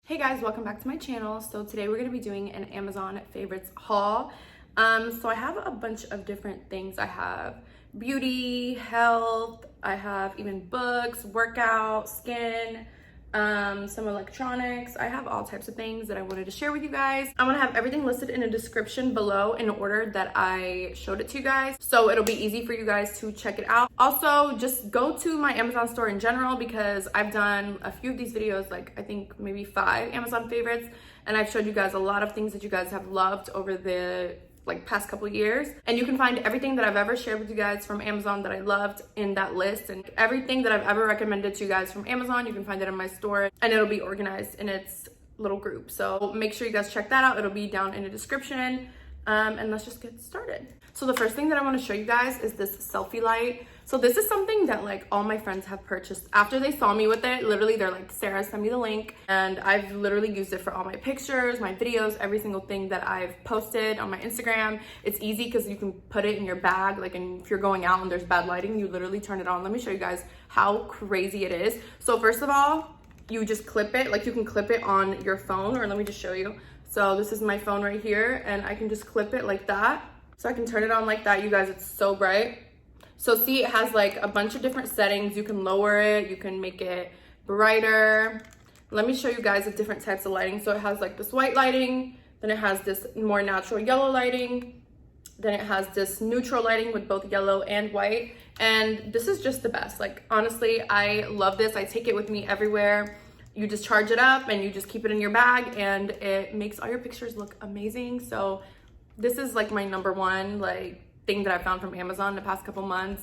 Hey guys, welcome back to my channel. So today we're going to be doing an Amazon favorites haul. So I have a bunch of different things. I have beauty, health, I have even books, workout, skin, some electronics. I have all types of things that I wanted to share with you guys. I'm gonna have everything listed in a description below in order that I showed it to you guys, so it'll be easy for you guys to check it out. Also, just go to my Amazon store in general because I've done a few of these videos, like I think maybe 5 Amazon favorites, and I've showed you guys a lot of things that you guys have loved over the past couple years, and you can find everything that I've ever shared with you guys from Amazon that I loved in that list, and everything that I've ever recommended to you guys from Amazon, you can find it in my store, and it'll be organized in its little group. So make sure you guys check that out. It'll be down in the description. And let's just get started. So the first thing that I want to show you guys is this Selfie Light. So this is something that like all my friends have purchased after they saw me with it. Literally, they're like, Sarah, send me the link. And I've literally used it for all my pictures, my videos, every single thing that I've posted on my Instagram. It's easy because you can put it in your bag. Like, and if you're going out and there's bad lighting, you literally turn it on. Let me show you guys how crazy it is. So first of all, you just clip it. Like, you can clip it on your phone, or let me just show you. So this is my phone right here, and I can just clip it like that. So I can turn it on like that. You guys, it's so bright. So see, it has like a bunch of different settings. You can lower it, you can make it brighter. Let me show you guys the different types of lighting. So it has like this white lighting, then it has this more natural yellow lighting, then it has this neutral lighting with both yellow and white. And this is just the best. Like, honestly, I love this. I take it with me everywhere. You just charge it up and you just keep it in your bag, and it makes all your pictures look amazing. So this is like my number one thing that I found from Amazon the past couple months,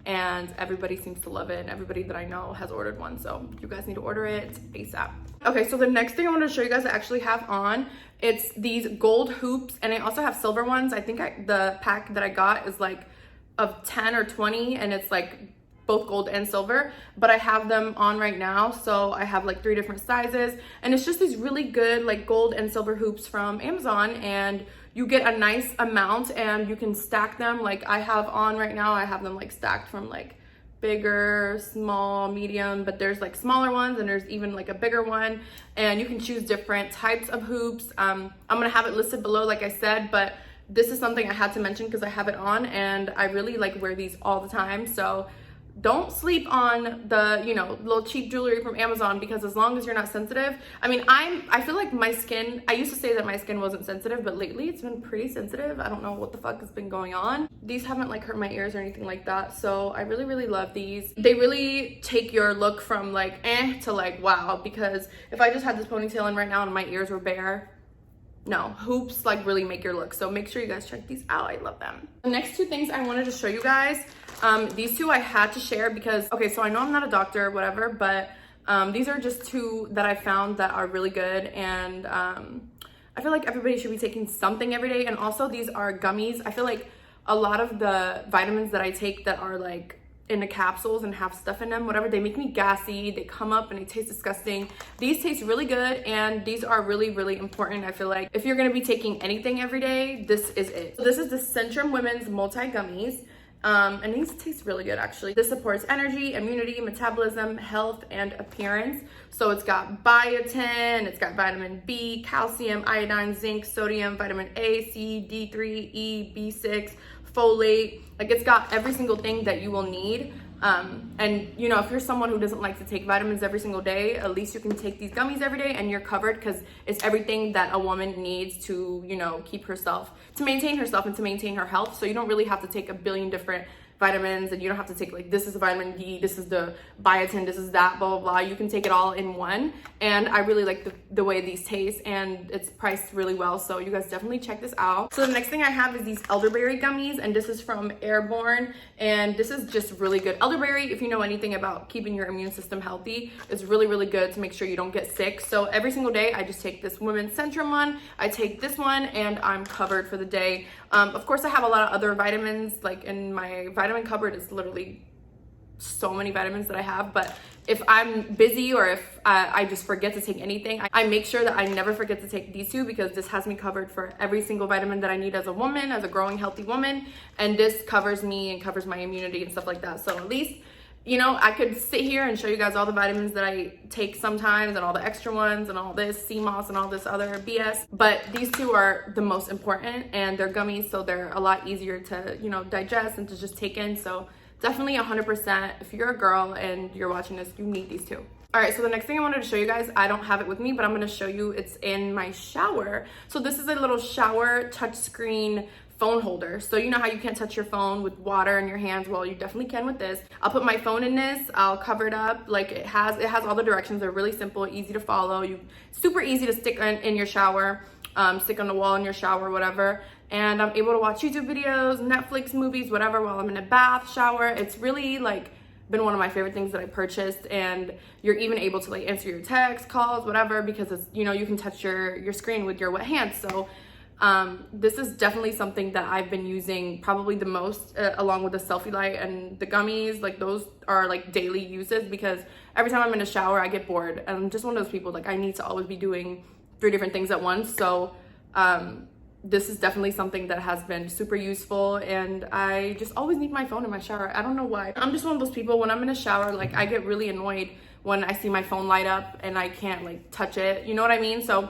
and everybody seems to love it, and everybody that I know has ordered one. So you guys need to order it ASAP. Okay, so the next thing I want to show you guys I actually have on, it's these gold hoops, and I also have silver ones. I think the pack that I got is like of 10 or 20, and it's like both gold and silver, but I have them on right now. So I have like 3 different sizes, and it's just these really good like gold and silver hoops from Amazon, and you get a nice amount and you can stack them. Like I have on right now, I have them like stacked from like bigger, small, medium, but there's like smaller ones, and there's even like a bigger one, and you can choose different types of hoops. I'm gonna have it listed below, like I said, but this is something I had to mention because I have it on and I really like wear these all the time. So don't sleep on the, you know, little cheap jewelry from Amazon, because as long as you're not sensitive, I mean, I feel like my skin, I used to say that my skin wasn't sensitive, but lately it's been pretty sensitive. I don't know what the fuck has been going on. These haven't like hurt my ears or anything like that. So I really, really love these. They really take your look from like eh to like wow, because if I just had this ponytail in right now and my ears were bare, no, hoops like really make your look. So make sure you guys check these out. I love them. The next 2 things I wanted to show you guys, these 2 I had to share because, okay, so I know I'm not a doctor or whatever, but these are just 2 that I found that are really good, and I feel like everybody should be taking something every day. And also these are gummies. I feel like a lot of the vitamins that I take that are like in the capsules and have stuff in them, whatever, they make me gassy, they come up and they taste disgusting. These taste really good, and these are really, really important. I feel like if you're gonna be taking anything every day, this is it. So this is the Centrum Women's Multi Gummies. And these taste really good, actually. This supports energy, immunity, metabolism, health, and appearance. So it's got biotin, it's got vitamin B, calcium, iodine, zinc, sodium, vitamin A, C, D3, E, B6, folate. Like, it's got every single thing that you will need. And you know, if you're someone who doesn't like to take vitamins every single day, at least you can take these gummies every day and you're covered, because it's everything that a woman needs to, you know, keep herself, to maintain herself and to maintain her health. So you don't really have to take a billion different vitamins, and you don't have to take like, this is the vitamin D, this is the biotin, this is that, blah blah blah. You can take it all in one, and I really like the way these taste, and it's priced really well. So you guys definitely check this out. So the next thing I have is these elderberry gummies, and this is from Airborne, and this is just really good. Elderberry, if you know anything about keeping your immune system healthy, is really, really good to make sure you don't get sick. So every single day I just take this Women's Centrum one, I take this one, and I'm covered for the day. Of course, I have a lot of other vitamins, like in my vitamin cupboard is literally so many vitamins that I have, but if I'm busy or if I just forget to take anything, I make sure that I never forget to take these 2, because this has me covered for every single vitamin that I need as a woman, as a growing healthy woman, and this covers me and covers my immunity and stuff like that. So at least you know, I could sit here and show you guys all the vitamins that I take sometimes and all the extra ones and all this sea moss and all this other BS, but these two are the most important, and they're gummies, so they're a lot easier to, you know, digest and to just take in. So definitely 100%, if you're a girl and you're watching this, you need these two. All right, so the next thing I wanted to show you guys, I don't have it with me, but I'm gonna show you, it's in my shower. So this is a little shower touchscreen phone holder. So you know how you can't touch your phone with water in your hands? Well, you definitely can with this. I'll put my phone in this, I'll cover it up. Like it has all the directions. They're really simple, easy to follow. Super easy to stick in your shower, stick on the wall in your shower, whatever. And I'm able to watch YouTube videos, Netflix, movies, whatever, while I'm in a bath, shower. It's really like been one of my favorite things that I purchased. And you're even able to like answer your texts, calls, whatever, because it's, you know, you can touch your screen with your wet hands. So this is definitely something that I've been using probably the most, along with the Selfie Light and the gummies. Like those are like daily uses, because every time I'm in a shower, I get bored. And I'm just one of those people, like I need to always be doing 3 different things at once. So this is definitely something that has been super useful, and I just always need my phone in my shower. I don't know why. I'm just one of those people, when I'm in a shower, like I get really annoyed when I see my phone light up and I can't like touch it. You know what I mean? So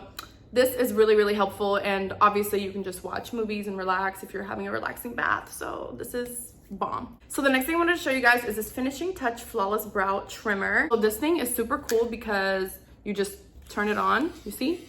this is really, really helpful, and obviously you can just watch movies and relax if you're having a relaxing bath. So this is bomb. So the next thing I wanted to show you guys is this Finishing Touch Flawless Brow Trimmer. So this thing is super cool because you just turn it on, you see?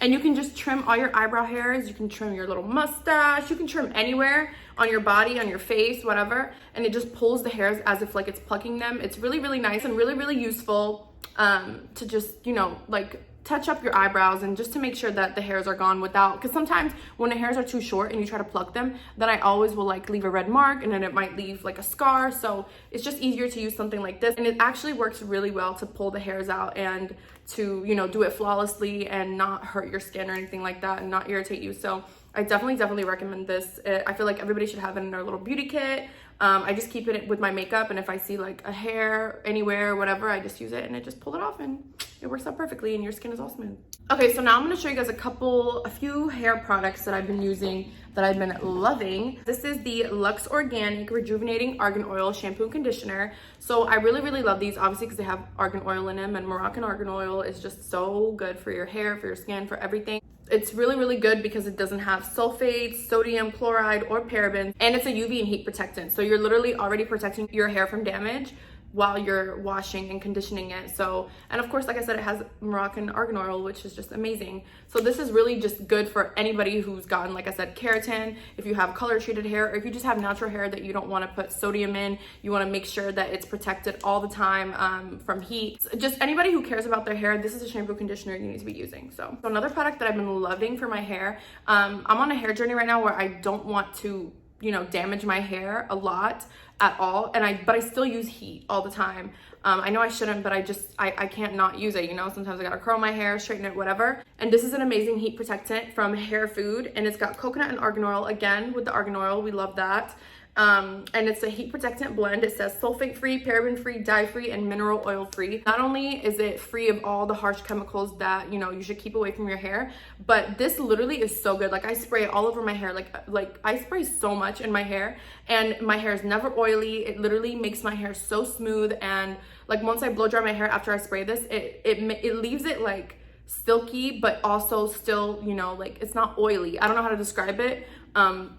And you can just trim all your eyebrow hairs. You can trim your little mustache. You can trim anywhere on your body, on your face, whatever. And it just pulls the hairs as if like it's plucking them. It's really, really nice and really, really useful to just, you know, like touch up your eyebrows and just to make sure that the hairs are gone without, because sometimes when the hairs are too short and you try to pluck them, then I always will like leave a red mark, and then it might leave like a scar. So it's just easier to use something like this, and it actually works really well to pull the hairs out and to, you know, do it flawlessly and not hurt your skin or anything like that and not irritate you. So I definitely recommend this. I feel like everybody should have it in their little beauty kit. I just keep it with my makeup, and if I see like a hair anywhere or whatever, I just use it and I just pull it off, and it works out perfectly and your skin is all smooth. Okay, so now I'm gonna show you guys a few hair products that I've been using that I've been loving. This is the Luxe Organic Rejuvenating Argan Oil Shampoo and Conditioner. So I really, really love these, obviously, because they have argan oil in them, and Moroccan argan oil is just so good for your hair, for your skin, for everything. It's really, really good because it doesn't have sulfates, sodium chloride, or parabens, and it's a UV and heat protectant. So you're literally already protecting your hair from damage while you're washing and conditioning it. So, and of course, like I said, it has Moroccan argan oil, which is just amazing. So this is really just good for anybody who's gotten, like I said, keratin, if you have color treated hair, or if you just have natural hair that you don't want to put sodium in, you want to make sure that it's protected all the time from heat. So just anybody who cares about their hair, this is a shampoo conditioner you need to be using. So another product that I've been loving for my hair, I'm on a hair journey right now where I don't want to, you know, damage my hair a lot at all, and but I still use heat all the time. I know I shouldn't, but I can't not use it, you know. Sometimes I gotta curl my hair, straighten it, whatever. And this is an amazing heat protectant from Hair Food, and it's got coconut and argan oil. Again, with the argan oil, we love that. And it's a heat protectant blend. It says sulfate free, paraben free, dye free, and mineral oil free. Not only is it free of all the harsh chemicals that, you know, you should keep away from your hair, but this literally is so good. Like I spray it all over my hair. Like I spray so much in my hair, and my hair is never oily. It literally makes my hair so smooth, and like once I blow dry my hair after I spray this, it leaves it like silky, but also still, you know, like it's not oily. I don't know how to describe it.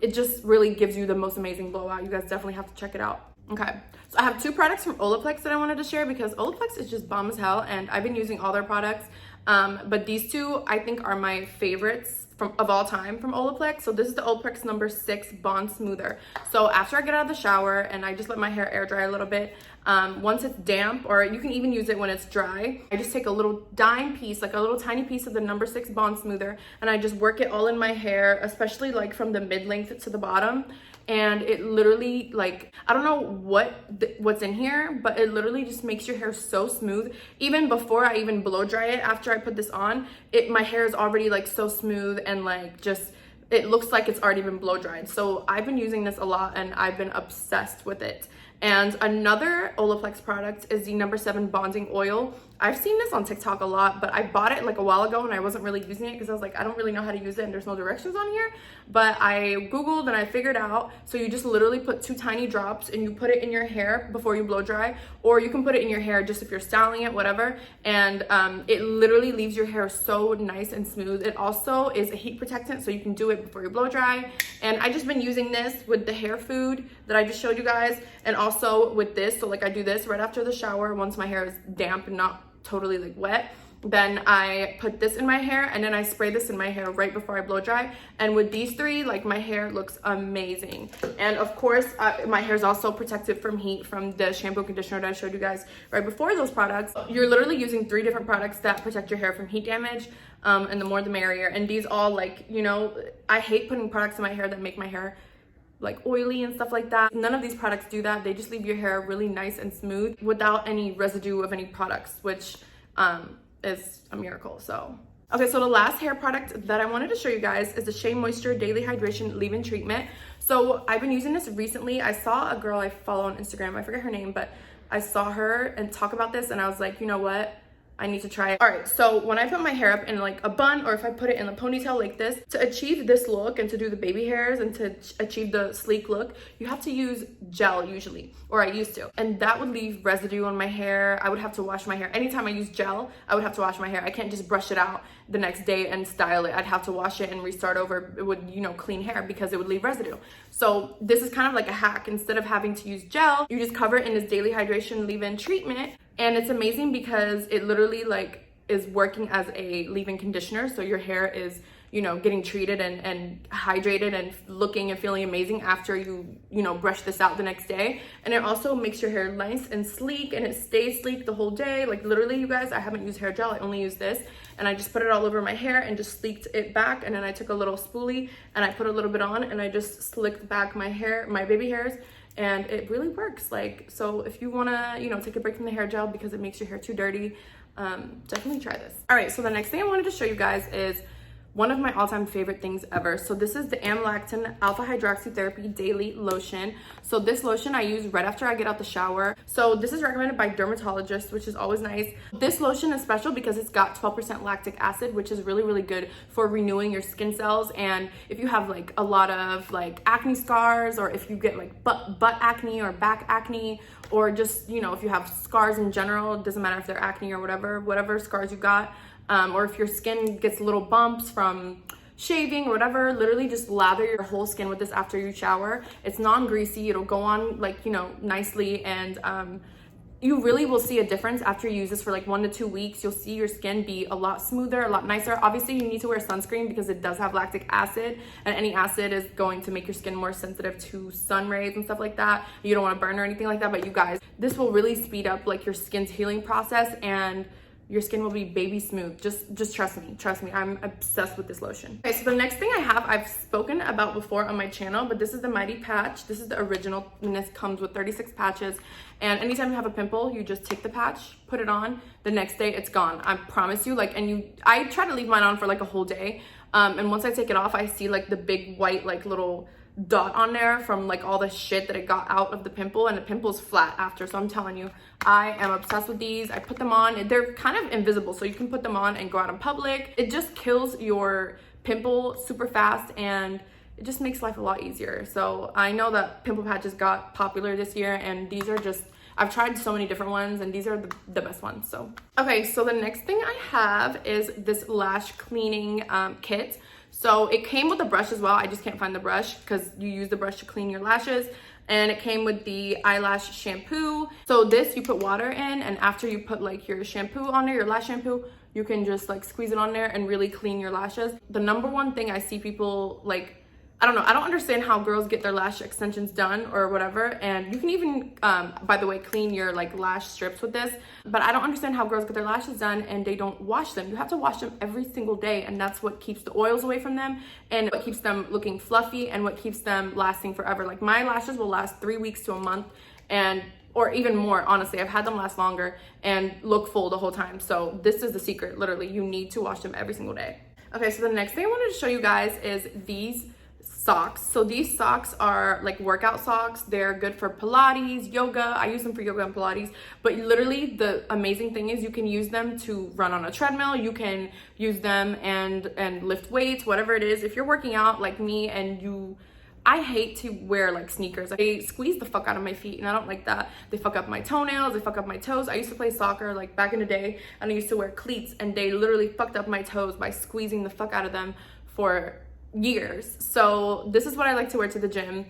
It just really gives you the most amazing blowout. You guys definitely have to check it out. Okay, so I have 2 products from Olaplex that I wanted to share because Olaplex is just bomb as hell, and I've been using all their products. But these 2 I think are my favorites of all time from Olaplex. So this is the Olaplex number 6 Bond Smoother. So after I get out of the shower and I just let my hair air dry a little bit, once it's damp, or you can even use it when it's dry, I just take a little dime piece, like a little tiny piece of the number 6 Bond Smoother, and I just work it all in my hair, especially like from the mid-length to the bottom. And it literally, like, I don't know what's in here, but it literally just makes your hair so smooth. Even before I even blow dry it, after I put this on, my hair is already like so smooth, and like just, it looks like it's already been blow dried. So I've been using this a lot, and I've been obsessed with it. And another Olaplex product is the number 7 bonding oil. I've seen this on TikTok a lot, but I bought it like a while ago and I wasn't really using it because I was like, I don't really know how to use it and there's no directions on here. But I Googled and I figured out, so you just literally put 2 tiny drops and you put it in your hair before you blow dry, or you can put it in your hair just if you're styling it, whatever. And it literally leaves your hair so nice and smooth. It also is a heat protectant, so you can do it before you blow dry. And I just been using this with the hair food that I just showed you guys, and also with this. So like I do this right after the shower once my hair is damp and not totally like wet. Then I put this in my hair and then I spray this in my hair right before I blow dry. And with these 3, like my hair looks amazing. And of course, my hair is also protected from heat from the shampoo and conditioner that I showed you guys right before those products. You're literally using 3 different products that protect your hair from heat damage. And the more the merrier. And these all, like, you know, I hate putting products in my hair that make my hair like oily and stuff like that. None of these products do that. They just leave your hair really nice and smooth without any residue of any products, which is a miracle. So okay, so the last hair product that I wanted to show you guys is the Shea Moisture Daily Hydration Leave-In Treatment. So I've been using this recently. I saw a girl I follow on Instagram, I forget her name, but I saw her and talk about this and I was like, you know what, I need to try it. All right, so when I put my hair up in like a bun, or if I put it in a ponytail like this, to achieve this look and to do the baby hairs and to achieve the sleek look, you have to use gel usually, or I used to. And that would leave residue on my hair. I would have to wash my hair. Anytime I use gel, I would have to wash my hair. I can't just brush it out the next day and style it. I'd have to wash it and restart over with, you know, clean hair because it would leave residue. So this is kind of like a hack. Instead of having to use gel, you just cover it in this Daily Hydration Leave-In Treatment. And it's amazing because it literally like is working as a leave-in conditioner. So your hair is, you know, getting treated and hydrated and looking and feeling amazing after you know, brush this out the next day. And it also makes your hair nice and sleek, and it stays sleek the whole day. Like literally, you guys, I haven't used hair gel. I only use this, and I just put it all over my hair and just sleeked it back. And then I took a little spoolie and I put a little bit on and I just slicked back my hair, my baby hairs. And it really works. Like, so if you want to, you know, take a break from the hair gel because it makes your hair too dirty, definitely try this. All right, so the next thing I wanted to show you guys is one of my all-time favorite things ever. So this is the Amlactin Alpha Hydroxytherapy Daily Lotion. So this lotion I use right after I get out the shower. So this is recommended by dermatologists, which is always nice. This lotion is special because it's got 12% lactic acid, which is really, really good for renewing your skin cells. And if you have like a lot of like acne scars, or if you get like butt acne or back acne, or just, you know, if you have scars in general, it doesn't matter if they're acne or whatever scars you got, or if your skin gets little bumps from shaving or whatever, literally just lather your whole skin with this after you shower. It's non-greasy, it'll go on like, you know, nicely, and you really will see a difference after you use this for like 1 to 2 weeks. You'll see your skin be a lot smoother, a lot nicer. Obviously, you need to wear sunscreen because it does have lactic acid, and any acid is going to make your skin more sensitive to sun rays and stuff like that. You don't want to burn or anything like that, but you guys, this will really speed up like your skin's healing process, and your skin will be baby smooth. Just trust me, I'm obsessed with this lotion. Okay, so the next thing I have, I've spoken about before on my channel, but this is the Mighty Patch. This is the original, and this comes with 36 patches. And anytime you have a pimple, you just take the patch, put it on, the next day it's gone. I promise you. Like, and I try to leave mine on for like a whole day. And once I take it off, I see like the big white like little dot on there from like all the shit that it got out of the pimple, and the pimple's flat after. So I'm telling you, I am obsessed with these. I put them on, they're kind of invisible, so you can put them on and go out in public. It just kills your pimple super fast, and it just makes life a lot easier. So I know that pimple patches got popular this year, and these are just, I've tried so many different ones, and these are the best ones. So okay, so the next thing I have is this lash cleaning kit. So it came with a brush as well. I just can't find the brush because you use the brush to clean your lashes. And it came with the eyelash shampoo. So this, you put water in, and after you put like your shampoo on there, your lash shampoo, you can just like squeeze it on there and really clean your lashes. The number one thing I see people like, I don't know, I don't understand how girls get their lash extensions done or whatever. And you can even, by the way, clean your like lash strips with this. But I don't understand how girls get their lashes done and they don't wash them. You have to wash them every single day, and that's what keeps the oils away from them, and what keeps them looking fluffy, and what keeps them lasting forever. Like my lashes will last 3 weeks to a month, and or even more, honestly. I've had them last longer and look full the whole time. So this is the secret, literally. You need to wash them every single day. Okay, so the next thing I wanted to show you guys is these socks. So these socks are like workout socks. They're good for Pilates, yoga. I use them for yoga and Pilates, but literally the amazing thing is you can use them to run on a treadmill. You can use them and lift weights, whatever it is. If you're working out like me and I hate to wear like sneakers. They squeeze the fuck out of my feet and I don't like that. They fuck up my toenails, they fuck up my toes. I used to play soccer like back in the day and I used to wear cleats and they literally fucked up my toes by squeezing the fuck out of them for years. So this is what I like to wear to the gym.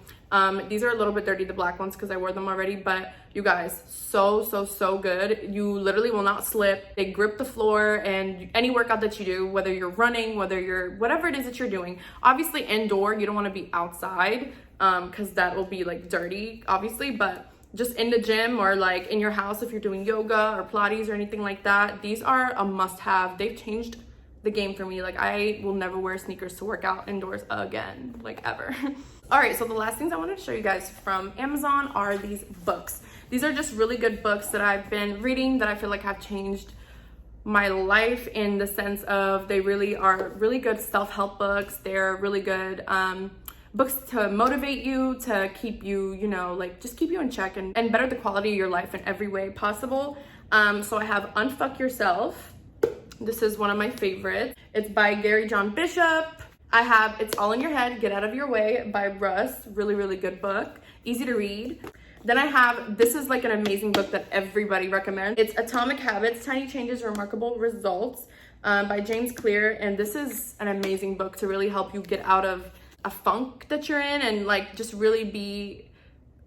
These are a little bit dirty, the black ones, because I wore them already, but you guys, so good. You literally will not slip. They grip the floor, and any workout that you do, whether you're running, whatever it is that you're doing, obviously indoor, you don't want to be outside because that will be like dirty, obviously, but just in the gym or like in your house if you're doing yoga or Pilates or anything like that, these are a must-have. They've changed the game for me. Like, I will never wear sneakers to work out indoors again, like ever. All right, so the last things I wanted to show you guys from Amazon are these books. These are just really good books that I've been reading that I feel like have changed my life, in the sense of they really are really good self-help books. They're really good books to motivate you, to keep you, you know, like just keep you in check and better the quality of your life in every way possible. So I have Unfuck Yourself. This is one of my favorites. It's by Gary John Bishop. I have It's All in Your Head, Get Out of Your Way by Russ. Really good book. Easy to read. Then I have, this is like an amazing book that everybody recommends. It's Atomic Habits, Tiny Changes, Remarkable Results by James Clear. And this is an amazing book to really help you get out of a funk that you're in and like just really be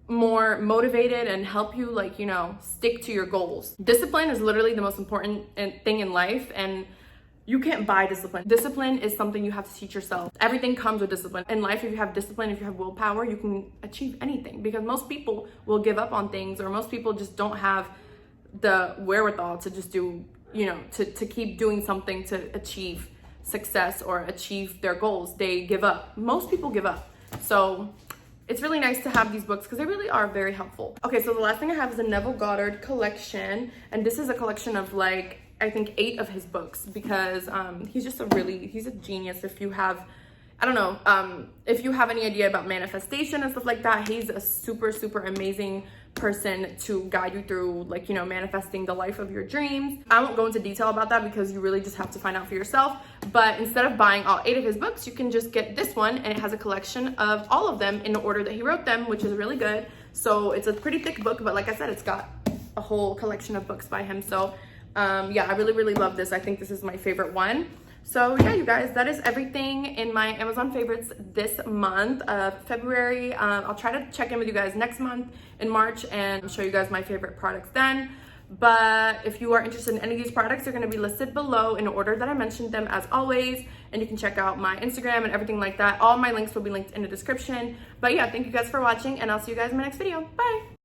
more motivated and help you, like, you know, stick to your goals. Discipline is literally the most important thing in life, and you can't buy discipline. Discipline is something you have to teach yourself. Everything comes with discipline. In life, if you have discipline, if you have willpower, you can achieve anything, because most people will give up on things, or most people just don't have the wherewithal to just do, you know, to keep doing something to achieve success or achieve their goals. They give up. Most people give up. So it's really nice to have these books because they really are very helpful. Okay, so the last thing I have is the Neville Goddard collection. And this is a collection of like, I think 8 of his books, because he's a genius. If you have, I don't know, if you have any idea about manifestation and stuff like that, he's a super amazing person to guide you through, like, you know, manifesting the life of your dreams. I won't go into detail about that because you really just have to find out for yourself. But instead of buying all 8 of his books, you can just get this one, and it has a collection of all of them in the order that he wrote them, which is really good. So it's a pretty thick book, but like I said, it's got a whole collection of books by him. So yeah, I really love this. I think this is my favorite one. So yeah, you guys, that is everything in my Amazon favorites this month of February. I'll try to check in with you guys next month in March and show you guys my favorite products then. But if you are interested in any of these products, they're going to be listed below in the order that I mentioned them, as always. And you can check out my Instagram and everything like that. All my links will be linked in the description. But yeah, thank you guys for watching, and I'll see you guys in my next video. Bye!